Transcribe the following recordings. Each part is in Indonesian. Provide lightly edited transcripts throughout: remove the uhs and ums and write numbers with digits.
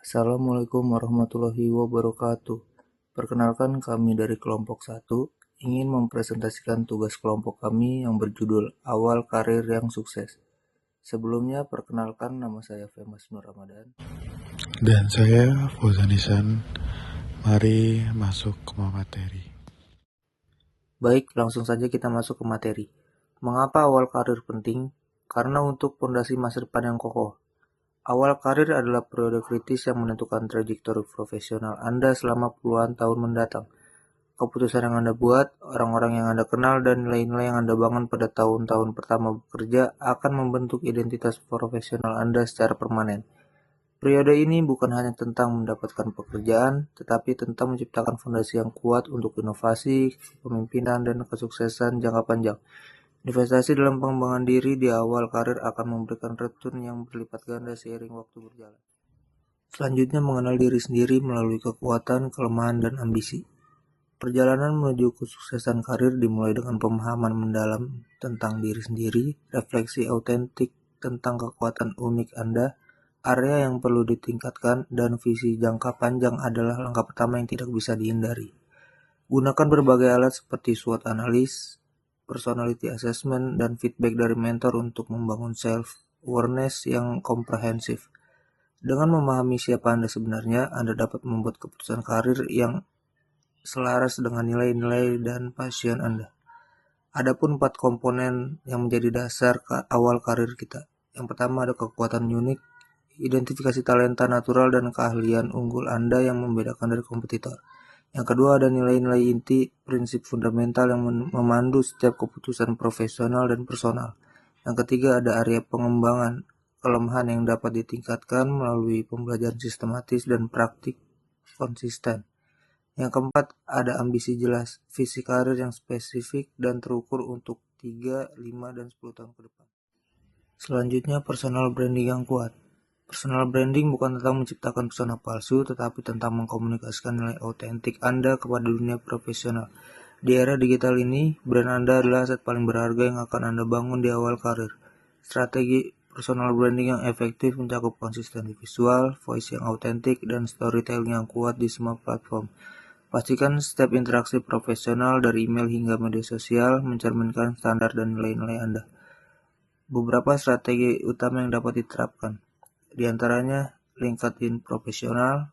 Assalamualaikum warahmatullahi wabarakatuh. Perkenalkan kami dari kelompok 1 ingin mempresentasikan tugas kelompok kami yang berjudul Awal Karir yang Sukses. Sebelumnya perkenalkan nama saya Femas Nur Ramadan. Dan saya Fauzan Ihsan. Mari masuk ke materi. Baik, langsung saja kita masuk ke materi. Mengapa awal karir penting? Karena untuk fondasi masa depan yang kokoh. Awal karir adalah periode kritis yang menentukan trajektori profesional Anda selama puluhan tahun mendatang. Keputusan yang Anda buat, orang-orang yang Anda kenal, dan nilai-nilai yang Anda bangun pada tahun-tahun pertama bekerja akan membentuk identitas profesional Anda secara permanen. Periode ini bukan hanya tentang mendapatkan pekerjaan, tetapi tentang menciptakan fondasi yang kuat untuk inovasi, kepemimpinan, dan kesuksesan jangka panjang. Investasi dalam pengembangan diri di awal karir akan memberikan return yang berlipat ganda seiring waktu berjalan. Selanjutnya, mengenal diri sendiri melalui kekuatan, kelemahan, dan ambisi. Perjalanan menuju kesuksesan karir dimulai dengan pemahaman mendalam tentang diri sendiri, refleksi autentik tentang kekuatan unik Anda, area yang perlu ditingkatkan, dan visi jangka panjang adalah langkah pertama yang tidak bisa dihindari. Gunakan berbagai alat seperti SWOT analysis, personality assessment, dan feedback dari mentor untuk membangun self-awareness yang komprehensif. Dengan memahami siapa Anda sebenarnya, Anda dapat membuat keputusan karir yang selaras dengan nilai-nilai dan passion Anda. Adapun 4 komponen yang menjadi dasar awal karir kita. Yang pertama ada kekuatan unik, identifikasi talenta natural dan keahlian unggul Anda yang membedakan dari kompetitor. Yang kedua ada nilai-nilai inti, prinsip fundamental yang memandu setiap keputusan profesional dan personal. Yang ketiga ada area pengembangan, kelemahan yang dapat ditingkatkan melalui pembelajaran sistematis dan praktik konsisten. Yang keempat, ada ambisi jelas, visi karir yang spesifik dan terukur untuk 3, 5, dan 10 tahun ke depan. Selanjutnya, personal branding yang kuat. Personal branding bukan tentang menciptakan pesona palsu, tetapi tentang mengkomunikasikan nilai autentik Anda kepada dunia profesional. Di era digital ini, brand Anda adalah aset paling berharga yang akan Anda bangun di awal karir. Strategi personal branding yang efektif mencakup konsistensi visual, voice yang autentik, dan storytelling yang kuat di semua platform. Pastikan setiap interaksi profesional dari email hingga media sosial mencerminkan standar dan nilai-nilai Anda. Beberapa strategi utama yang dapat diterapkan, di antaranya LinkedIn profesional,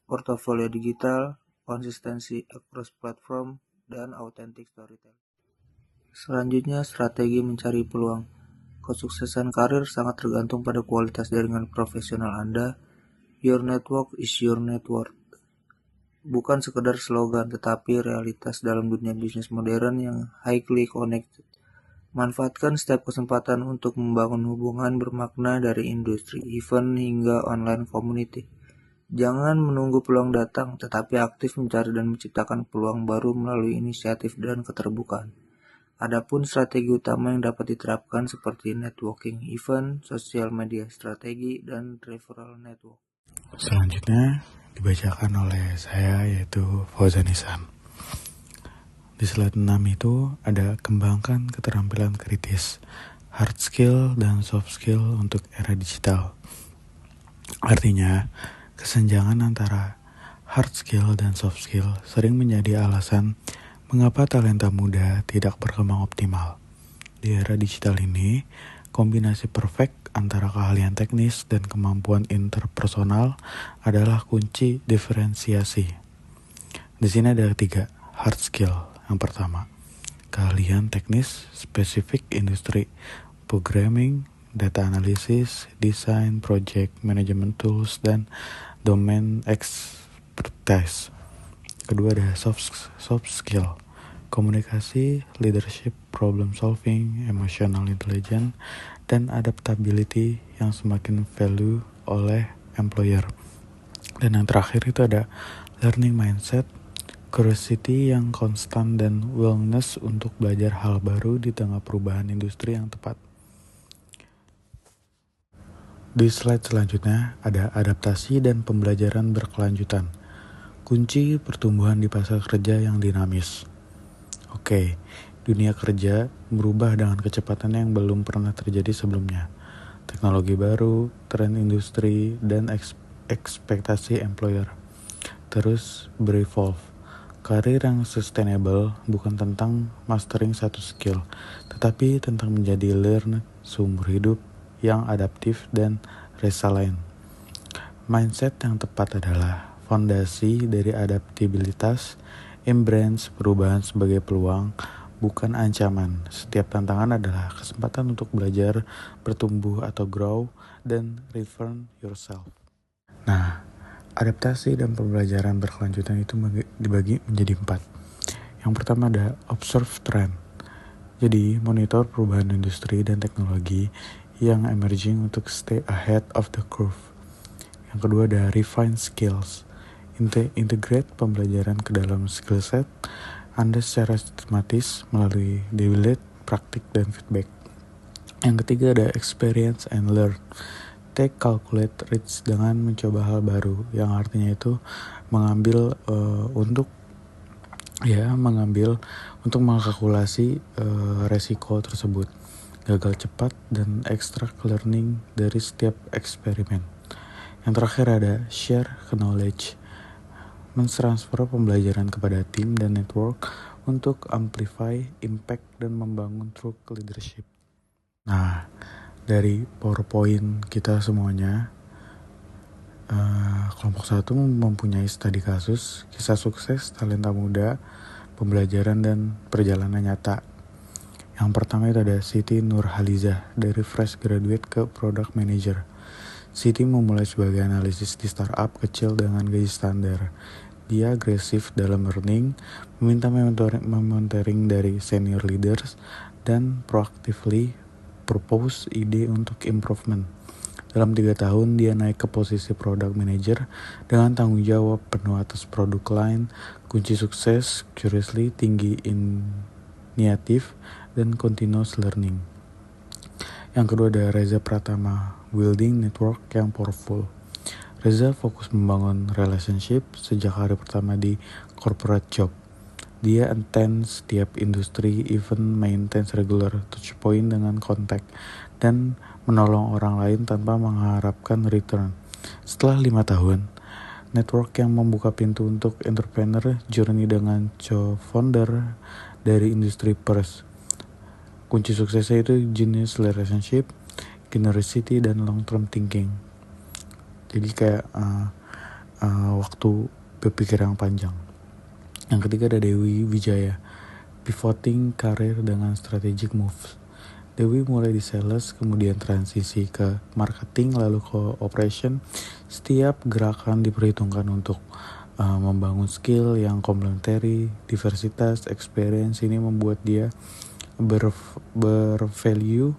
portofolio digital, konsistensi across platform, dan authentic storytelling. Selanjutnya, strategi mencari peluang. Kesuksesan karir sangat tergantung pada kualitas jaringan profesional Anda. Your network is your net worth. Bukan sekedar slogan, tetapi realitas dalam dunia bisnis modern yang highly connected. Manfaatkan setiap kesempatan untuk membangun hubungan bermakna dari industri, event, hingga online community. Jangan menunggu peluang datang, tetapi aktif mencari dan menciptakan peluang baru melalui inisiatif dan keterbukaan. Adapun strategi utama yang dapat diterapkan seperti networking event, sosial media strategi, dan referral network. Selanjutnya dibacakan oleh saya yaitu Fauzan Ihsan. Di slide 6 itu ada kembangkan keterampilan kritis, hard skill dan soft skill untuk era digital. Artinya, kesenjangan antara hard skill dan soft skill sering menjadi alasan mengapa talenta muda tidak berkembang optimal. Di era digital ini, kombinasi perfect antara keahlian teknis dan kemampuan interpersonal adalah kunci diferensiasi. Di sini ada 3 hard skill. Yang pertama, keahlian teknis spesifik industri, programming, data analysis, design, project management tools, dan domain expertise. Kedua ada soft skill, komunikasi, leadership, problem solving, emotional intelligence, dan adaptability yang semakin value oleh employer. Dan yang terakhir itu ada learning mindset, curiosity yang konstan, dan willingness untuk belajar hal baru di tengah perubahan industri yang tepat. Di slide selanjutnya ada adaptasi dan pembelajaran berkelanjutan. Kunci pertumbuhan di pasar kerja yang dinamis. Oke, dunia kerja berubah dengan kecepatan yang belum pernah terjadi sebelumnya. Teknologi baru, tren industri, dan ekspektasi employer. Terus berevolve. Karir yang sustainable bukan tentang mastering satu skill, tetapi tentang menjadi learner seumur hidup yang adaptif dan resilient. Mindset yang tepat adalah fondasi dari adaptabilitas, embrace perubahan sebagai peluang, bukan ancaman. Setiap tantangan adalah kesempatan untuk belajar, bertumbuh atau grow, dan refine yourself. Nah, adaptasi dan pembelajaran berkelanjutan itu dibagi menjadi 4. Yang pertama ada observe trend. Jadi, monitor perubahan industri dan teknologi yang emerging untuk stay ahead of the curve. Yang kedua ada refine skills. Integrate pembelajaran ke dalam skill set Anda secara sistematis melalui daily praktik dan feedback. Yang ketiga ada experience and learn. Take calculate risks dengan mencoba hal baru, yang artinya itu mengambil untuk mengkalkulasi resiko tersebut, gagal cepat dan extract learning dari setiap eksperimen. Yang terakhir ada share knowledge, mentransfer pembelajaran kepada tim dan network untuk amplify impact dan membangun true leadership. Nah, dari PowerPoint kita semuanya, kelompok 1 mempunyai studi kasus, kisah sukses, talenta muda, pembelajaran dan perjalanan nyata. Yang pertama itu ada Siti Nurhalizah, dari fresh graduate ke product manager. Siti memulai sebagai analisis di startup kecil dengan gaji standar. Dia agresif dalam learning, meminta mentoring dari senior leaders, dan proactively propose ide untuk improvement. Dalam 3 tahun, dia naik ke posisi product manager dengan tanggung jawab penuh atas produk line. Kunci sukses, curiously, tinggi inisiatif, dan continuous learning. Yang kedua ada Reza Pratama, building network yang powerful. Reza fokus membangun relationship sejak hari pertama di corporate job. Dia attend setiap industri event, maintain regular touchpoint dengan kontak, dan menolong orang lain tanpa mengharapkan return. Setelah 5 tahun, network yang membuka pintu untuk entrepreneur journey dengan co-founder dari industri pers. Kunci suksesnya itu genius relationship, generosity, dan long term thinking. Jadi kayak waktu berpikir yang panjang. Yang ketiga ada Dewi Wijaya, pivoting karir dengan strategic moves. Dewi mulai di sales, kemudian transisi ke marketing, lalu ke operation. Setiap gerakan diperhitungkan untuk membangun skill yang komplementari. Diversitas experience ini membuat dia bervalue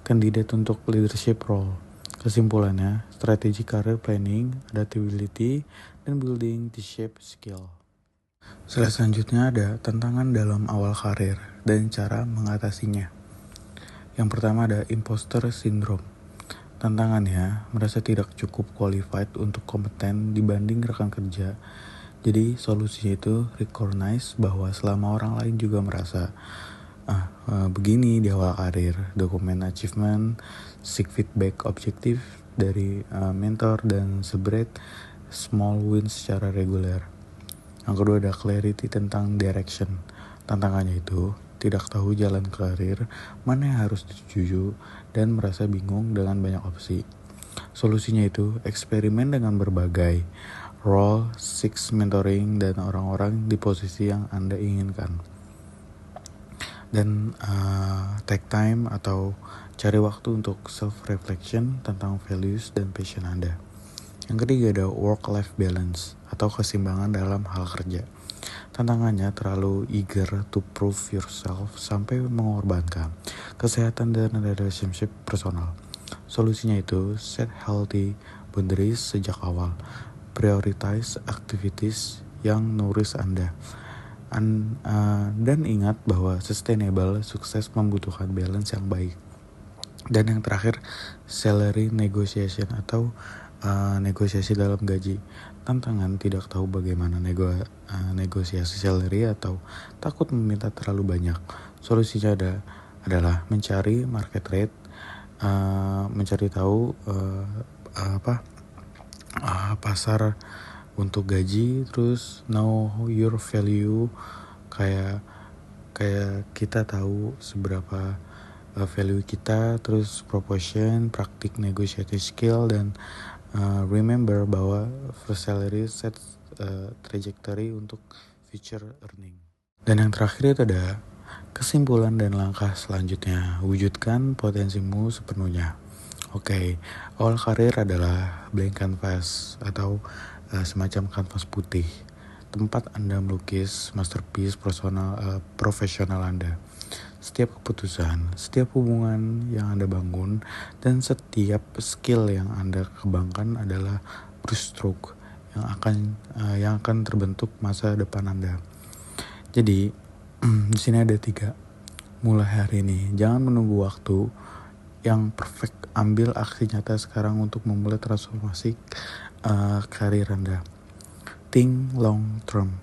kandidat untuk leadership role. Kesimpulannya, strategi career planning, adaptability, dan building the shape skill. Slide selanjutnya ada tantangan dalam awal karir dan cara mengatasinya. Yang pertama ada imposter syndrome. Tantangannya merasa tidak cukup qualified untuk kompeten dibanding rekan kerja. Jadi solusinya itu recognize bahwa selama orang lain juga merasa begini di awal karir, dokumen achievement, seek feedback objektif dari mentor, dan celebrate small wins secara reguler. Yang kedua ada clarity tentang direction. Tantangannya itu tidak tahu jalan karir mana yang harus dituju dan merasa bingung dengan banyak opsi. Solusinya itu eksperimen dengan berbagai role, seek mentoring, dan orang-orang di posisi yang Anda inginkan. Dan take time atau cari waktu untuk self-reflection tentang values dan passion Anda. Yang ketiga ada work-life balance atau keseimbangan dalam hal kerja. Tantangannya terlalu eager to prove yourself sampai mengorbankan kesehatan dan relationship personal. Solusinya itu set healthy boundaries sejak awal. Prioritize activities yang nourish Anda. Dan ingat bahwa sustainable sukses membutuhkan balance yang baik. Dan yang terakhir, salary negotiation atau negosiasi dalam gaji. Tantangan tidak tahu bagaimana negosiasi salary atau takut meminta terlalu banyak. Solusinya adalah mencari market rate, mencari tahu pasar untuk gaji, terus know your value, kayak kita tahu seberapa value kita, terus proportion, praktik negotiating skill, dan remember bahwa first salary sets trajectory untuk future earning. Dan yang terakhir itu ada kesimpulan dan langkah selanjutnya. Wujudkan potensimu sepenuhnya. Oke, awal karir adalah blank canvas atau semacam kanvas putih, tempat Anda melukis masterpiece profesional Anda. Setiap keputusan, setiap hubungan yang Anda bangun, dan setiap skill yang Anda kembangkan adalah brushstroke yang akan terbentuk masa depan Anda. Jadi di sini ada 3. Mulai hari ini, jangan menunggu waktu yang perfect. Ambil aksi nyata sekarang untuk memulai transformasi karir Anda. Think long term.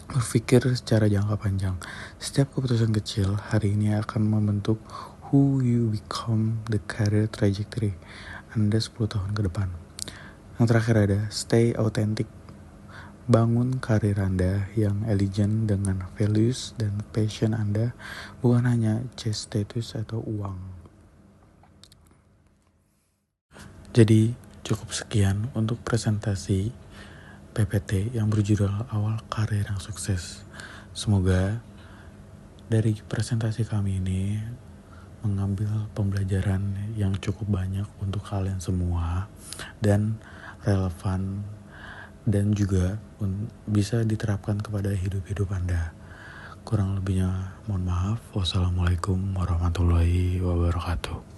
Berpikir secara jangka panjang. Setiap keputusan kecil hari ini akan membentuk who you become, the career trajectory Anda 10 tahun ke depan. Yang terakhir ada stay authentic. Bangun karir Anda yang elegan dengan values dan passion Anda, bukan hanya chase status atau uang. Jadi cukup sekian untuk presentasi PPT yang berjudul Awal Karir yang Sukses. Semoga dari presentasi kami ini mengambil pembelajaran yang cukup banyak untuk kalian semua dan relevan, dan juga bisa diterapkan kepada hidup-hidup Anda. Kurang lebihnya mohon maaf. Wassalamualaikum warahmatullahi wabarakatuh.